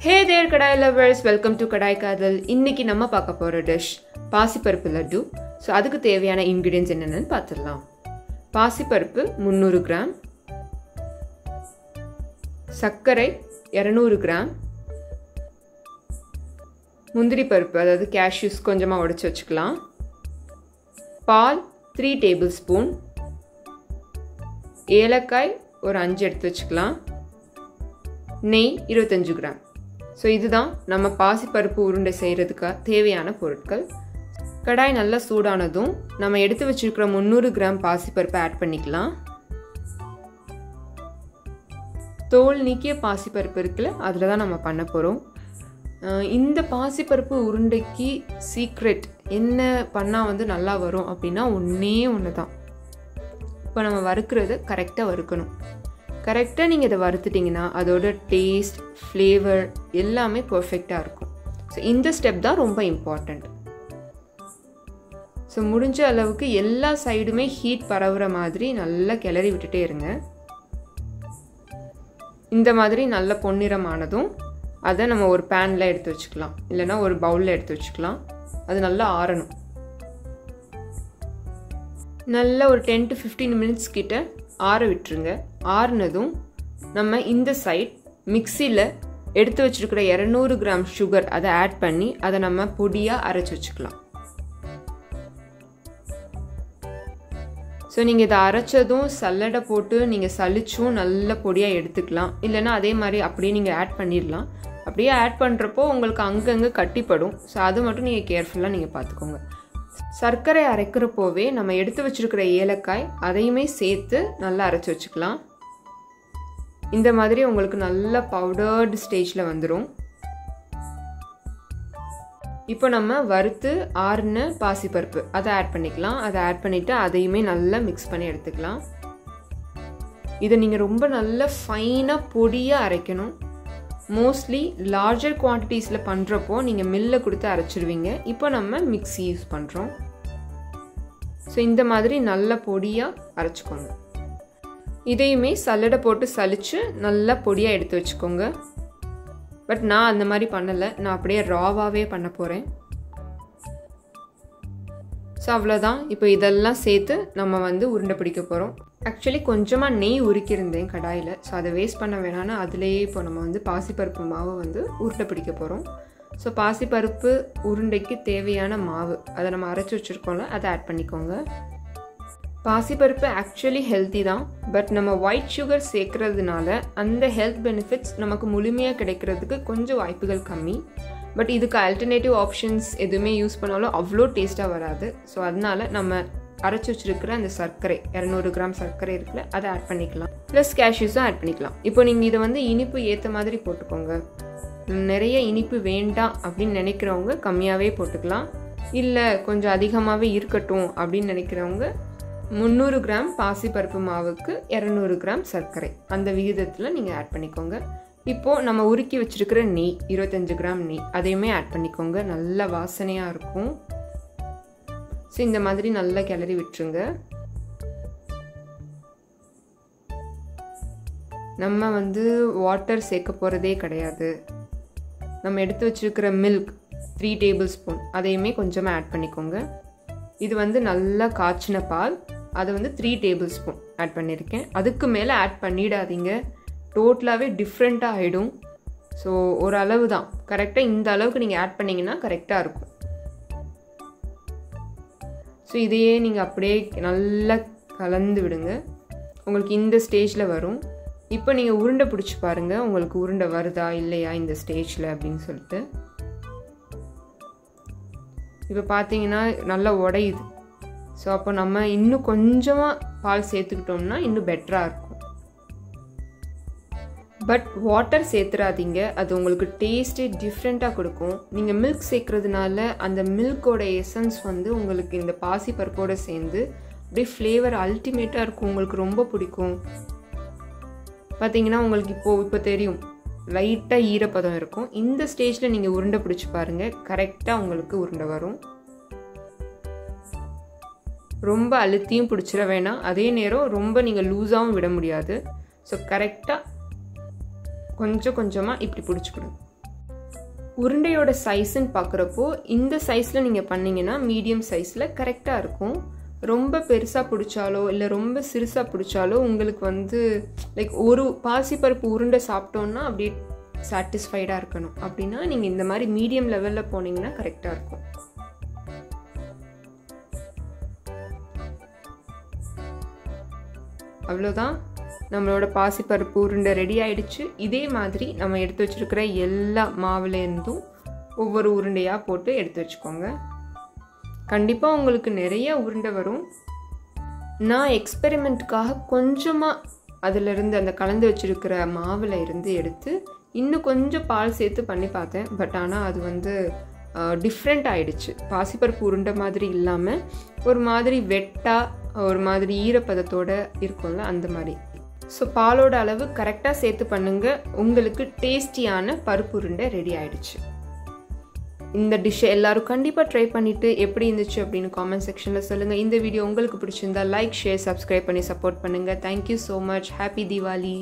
Hey there Kadaai lovers, welcome to Kadaai Kaadhal. இன்னைக்கு நம்ம பார்க்க போற டிஷ் பாசிப்பருப்பு லட்டு. சோ அதுக்கு தேவையான இன்கிரிடியன்ட்ஸ் என்னன்னு பார்த்துடலாம். பாசிப்பருப்பு 300 கிராம், சர்க்கரை 200 கிராம், முந்திரி பருப்பு அதாவது cashews கொஞ்சமா உடைச்சு வச்சுக்கலாம், பால் 3 டேபிள்ஸ்பூன், ஏலக்காய் ஒரு 5 எடுத்து வச்சுக்கலாம், நெய் 25 கிராம். ஸோ இதுதான் நம்ம பாசிப்பருப்பு உருண்டை செய்கிறதுக்கு தேவையான பொருட்கள். கடாய் நல்லா சூடானதும் நம்ம எடுத்து வச்சிருக்கிற 300 கிராம் பாசிப்பருப்பை ஆட் பண்ணிக்கலாம். தோல் நீக்கிய பாசிப்பருப்பு இருக்குல்ல, அதில் தான் நம்ம பண்ண போகிறோம். இந்த பாசிப்பருப்பு உருண்டைக்கு சீக்ரெட் என்ன பண்ணால் நல்லா வரும் அப்படின்னா ஒன்று தான். இப்போ நம்ம வறுக்கிறது கரெக்டாக வறுக்கணும். கரெக்டாக நீங்கள் இதை வறுத்துட்டிங்கன்னா அதோட டேஸ்ட், ஃப்ளேவர் எல்லாமே பர்ஃபெக்டாக இருக்கும். ஸோ இந்த ஸ்டெப் தான் ரொம்ப இம்பார்ட்டண்ட். ஸோ முடிஞ்ச அளவுக்கு எல்லா சைடுமே ஹீட் பரவுற மாதிரி நல்லா கிளறி விட்டுட்டே இருங்க. இந்த மாதிரி நல்ல பொன்னிறமானதும் அதை நம்ம ஒரு பேனில் எடுத்து வச்சுக்கலாம், இல்லைன்னா ஒரு பவுலில் எடுத்து வச்சுக்கலாம். அது நல்லா ஆறணும். நல்லா ஒரு 10 to 15 மினிட்ஸ் கிட்ட ஆற விட்டுருங்க. ஆறுனதும் நம்ம இந்த சைட் மிக்சியில் எடுத்து வச்சிருக்கிற 200 கிராம் சுகர் அதை ஆட் பண்ணி அதை நம்ம பொடியாக அரைச்சி வச்சுக்கலாம். ஸோ நீங்கள் இதை அரைச்சதும் சல்லடை போட்டு நீங்கள் சலிச்சும் நல்ல பொடியாக எடுத்துக்கலாம். இல்லைன்னா அதே மாதிரி அப்படியே நீங்கள் ஆட் பண்ணிடலாம். அப்படியே ஆட் பண்ணுறப்போ உங்களுக்கு அங்கங்கே கட்டிப்படும். ஸோ அது மட்டும் நீங்கள் கேர்ஃபுல்லாக நீங்கள் பார்த்துக்கோங்க. சர்க்கரை அரைக்கிறப்போவே நம்ம எடுத்து வச்சிருக்கிற ஏலக்காய் அதையுமே சேர்த்து நல்லா அரைச்சி வச்சுக்கலாம். இந்த மாதிரி உங்களுக்கு நல்ல பவுடர்டு ஸ்டேஜில் வந்துடும். இப்போ நம்ம வறுத்து ஆறுன பாசிப்பருப்பு அதை ஆட் பண்ணிக்கலாம். அதை ஆட் பண்ணிவிட்டு அதையுமே நல்லா மிக்ஸ் பண்ணி எடுத்துக்கலாம். இதை நீங்கள் ரொம்ப நல்ல ஃபைனாக பொடியாக அரைக்கணும். மோஸ்ட்லி லார்ஜர் குவான்டிட்டிஸில் பண்ணுறப்போ நீங்கள் மில்லில் கொடுத்து அரைச்சிடுவீங்க. இப்போ நம்ம மிக்ஸி யூஸ் பண்ணுறோம். ஸோ இந்த மாதிரி நல்ல பொடியாக அரைச்சிக்கோங்க. இதையுமே சல்லடை போட்டு சலிச்சு நல்லா பொடியாக எடுத்து வச்சுக்கோங்க. பட் நான் அந்த மாதிரி பண்ணலை, நான் அப்படியே ராவாகவே பண்ண போகிறேன். ஸோ அவ்வளோதான். இப்போ இதெல்லாம் சேர்த்து நம்ம உருண்டை பிடிக்க போகிறோம். ஆக்சுவலி கொஞ்சமாக நெய் உருக்கியிருந்தேன் கடாயில். ஸோ அதை வேஸ்ட் பண்ண வேணான்னு அதுலேயே இப்போ நம்ம பாசிப்பருப்பு மாவு உருண்டை பிடிக்க போகிறோம். ஸோ பாசிப்பருப்பு உருண்டைக்கு தேவையான மாவு அதை நம்ம அரைச்சி வச்சுருக்கோம்ல, அதை ஆட் பண்ணிக்கோங்க. பாசிப்பருப்பு ஆக்சுவலி ஹெல்த்தி தான். பட் நம்ம ஒயிட் சுகர் சேர்க்கறதுனால அந்த ஹெல்த் பெனிஃபிட்ஸ் நமக்கு முழுமையாக கிடைக்கிறதுக்கு கொஞ்சம் வாய்ப்புகள் கம்மி. பட் இதுக்கு ஆல்டர்னேட்டிவ் ஆப்ஷன்ஸ் எதுவுமே யூஸ் பண்ணாலும் அவ்வளோ டேஸ்ட்டாக வராது. ஸோ அதனால நம்ம அரைச்சி வச்சிருக்கிற அந்த சர்க்கரை 200 கிராம் சர்க்கரை இருக்குல்ல, அதை ஆட் பண்ணிக்கலாம். ப்ளஸ் கேஷ்யூஸும் ஆட் பண்ணிக்கலாம். இப்போ நீங்கள் இதை இனிப்பு ஏற்ற மாதிரி போட்டுக்கோங்க. நிறைய இனிப்பு வேண்டாம் அப்படின்னு நினைக்கிறவங்க கம்மியாகவே போட்டுக்கலாம். இல்லை கொஞ்சம் அதிகமாகவே இருக்கட்டும் அப்படின்னு நினைக்கிறவங்க 300 கிராம் பாசிப்பருப்பு மாவுக்கு 200 கிராம் சர்க்கரை அந்த விகிதத்தில் நீங்கள் ஆட் பண்ணிக்கோங்க. இப்போது நம்ம உருக்கி வச்சிருக்கிற நெய் 25 கிராம் நெய் அதையுமே ஆட் பண்ணிக்கோங்க. நல்ல வாசனையாக இருக்கும். ஸோ இந்த மாதிரி நல்லா கிளறி விட்டுருங்க. நம்ம வாட்டர் சேர்க்க போகிறதே கிடையாது. நம்ம எடுத்து வச்சிருக்கிற மில்க் 3 டேபிள்ஸ்பூன் அதையுமே கொஞ்சமாக ஆட் பண்ணிக்கோங்க. இது நல்லா காய்ச்சின பால், அதை 3 டேபிள்ஸ்பூன் ஆட் பண்ணியிருக்கேன். அதுக்கு மேலே ஆட் பண்ணிடாதீங்க, டோட்டலாகவே டிஃப்ரெண்ட்டாக ஆகிடும். ஸோ ஒரு அளவு தான், கரெக்டாக இந்த அளவுக்கு நீங்கள் ஆட் பண்ணிங்கன்னா கரெக்டாக இருக்கும். ஸோ இதையே நீங்கள் அப்படியே நல்லா கலந்து விடுங்க. உங்களுக்கு இந்த ஸ்டேஜில் வரும். இப்போ நீங்கள் உருண்டை பிடிச்சி பாருங்கள், உங்களுக்கு உருண்டை வருதா இல்லையா இந்த ஸ்டேஜில் அப்படின்னு சொல்லிட்டு. இப்போ பார்த்தீங்கன்னா நல்லா உடையுது. ஸோ அப்போ நம்ம இன்னும் கொஞ்சமாக பால் சேர்த்துக்கிட்டோம்னா இன்னும் பெட்டராக இருக்கும். பட் வாட்டர் சேர்த்துறாதீங்க, அது உங்களுக்கு டேஸ்ட்டே டிஃப்ரெண்ட்டாக கொடுக்கும். நீங்கள் மில்க் சேர்க்குறதுனால அந்த மில்கோட எசன்ஸ் உங்களுக்கு இந்த பாசி பருப்போடு சேர்ந்து அப்படியே ஃப்ளேவர் அல்டிமேட்டாக இருக்கும். உங்களுக்கு ரொம்ப பிடிக்கும். பார்த்தீங்கன்னா உங்களுக்கு இப்போ தெரியும், லைட்டாக ஈரப்பதம் இருக்கும். இந்த ஸ்டேஜில் நீங்கள் உருண்டை பிடிச்சி பாருங்கள், கரெக்டாக உங்களுக்கு உருண்டை வரும். ரொம்ப அழுத்தியும் பிடிச்சிட வேணாம், அதே நேரம் ரொம்ப நீங்கள் லூஸாகவும் விட முடியாது. ஸோ கரெக்டாக கொஞ்சம் கொஞ்சமாக இப்படி பிடிச்சிக்கணும். உருண்டையோட சைஸ்ன்னு பார்க்குறப்போ இந்த சைஸில் நீங்கள் பண்ணிங்கன்னா மீடியம் சைஸில் கரெக்டாக இருக்கும். ரொம்ப பெருசாக பிடிச்சாலோ இல்லை ரொம்ப சிறுசாக பிடிச்சாலோ உங்களுக்கு வந்து லைக் ஒரு பாசிப்பருப்பு உருண்டை சாப்பிட்டோன்னா அப்படியே சாட்டிஸ்ஃபைடாக இருக்கணும். அப்படின்னா நீங்கள் இந்த மாதிரி மீடியம் லெவலில் போனீங்கன்னா கரெக்டாக இருக்கும். அவ்வளோதான், நம்மளோட பாசிப்பருப்பு உருண்டை ரெடி ஆயிடுச்சு. இதே மாதிரி நம்ம எடுத்து வச்சிருக்கிற எல்லா மாவுலேருந்தும் ஒவ்வொரு உருண்டையாக போட்டு எடுத்து வச்சுக்கோங்க. கண்டிப்பாக உங்களுக்கு நிறைய உருண்டை வரும். நான் எக்ஸ்பெரிமெண்ட்டுக்காக கொஞ்சமாக அதிலிருந்து அந்த கலந்து வச்சிருக்கிற மாவில் இருந்து எடுத்து இன்னும் கொஞ்சம் பால் சேர்த்து பண்ணி பார்த்தேன். பட் ஆனால் அது வந்து டிஃப்ரெண்ட் ஆயிடுச்சு. பாசிப்பருப்பு உருண்டை மாதிரி இல்லாமல் ஒரு மாதிரி வெட்டாக ஒரு மாதிரி ஈரப்பதத்தோடு இருக்கும்ல, அந்த மாதிரி. ஸோ பாலோட அளவு கரெக்டாக சேர்த்து பண்ணுங்கள். உங்களுக்கு டேஸ்டியான பருப்பு உருண்டை ரெடி ஆயிடுச்சு. இந்த டிஷ்ஷை எல்லாரும் கண்டிப்பாக ட்ரை பண்ணிவிட்டு எப்படி இருந்துச்சு அப்படின்னு காமெண்ட் செக்ஷனில் சொல்லுங்கள். இந்த வீடியோ உங்களுக்கு பிடிச்சிருந்தா லைக், ஷேர், சப்ஸ்கிரைப் பண்ணி சப்போர்ட் பண்ணுங்கள். Thank you so much. Happy Deepavali.